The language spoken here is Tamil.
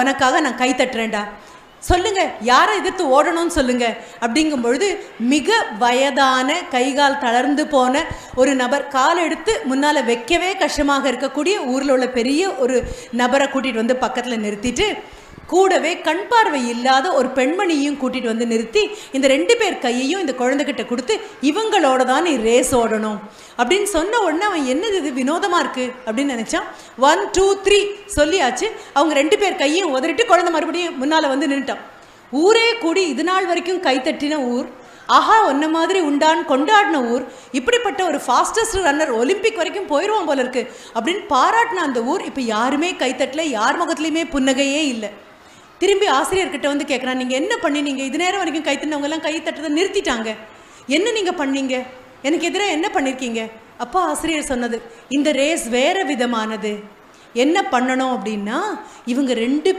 உனக்காக நான் கை தட்டுறேன்டா, சொல்லுங்க யாரை எதிர்த்து ஓடணும்னு சொல்லுங்க அப்படிங்கும் பொழுது மிக வயதான கைகால் தளர்ந்து போன ஒரு நபர், கால் எடுத்து முன்னால் வைக்கவே கஷ்டமாக இருக்கக்கூடிய ஊரில் உள்ள பெரிய ஒரு நபரை கூட்டிகிட்டு வந்து பக்கத்தில் நிறுத்திட்டு, கூடவே கண் பார்வை இல்லாத ஒரு பெண்மணியும் கூட்டிகிட்டு வந்து நிறுத்தி இந்த 2 பேர் கையையும் இந்த குழந்தைகிட்ட கொடுத்து, இவங்களோட தான் நீ ரேஸ் ஓடணும் அப்படின்னு சொன்ன உடனே அவன் என்னது இது வினோதமாக இருக்குது அப்படின்னு நினச்சான். 1 2 3 சொல்லியாச்சு. அவங்க 2 பேர் கையும் உதறிட்டு குழந்தை மறுபடியும் முன்னால் வந்து நின்றுட்டான். ஊரே கூடி இது நாள் வரைக்கும் கைத்தட்டின ஊர், ஆஹா ஒன்ன மாதிரி உண்டான்னு கொண்டாடின ஊர், இப்படிப்பட்ட ஒரு ஃபாஸ்டஸ்ட் ரன்னர் ஒலிம்பிக் வரைக்கும் போயிடுவோம் போல இருக்கு அப்படின்னு பாராட்டின அந்த ஊர் இப்போ யாருமே கைத்தட்டல, யார் முகத்துலையுமே புன்னகையே இல்லை. திரும்பி ஆசிரியர்கிட்ட வந்து கேட்குறான், நீங்கள் என்ன பண்ணினீங்க? இது நேரம் வரைக்கும் கைத்தட்டினவங்கெல்லாம் கை தட்டுறதை நிறுத்திட்டாங்க, என்ன நீங்கள் பண்ணீங்க? எனக்கு எதிராக என்ன பண்ணியிருக்கீங்க? அப்போ ஆசிரியர் சொன்னது, இந்த ரேஸ் வேறு விதமானது. என்ன பண்ணணும் அப்படின்னா, இவங்க 2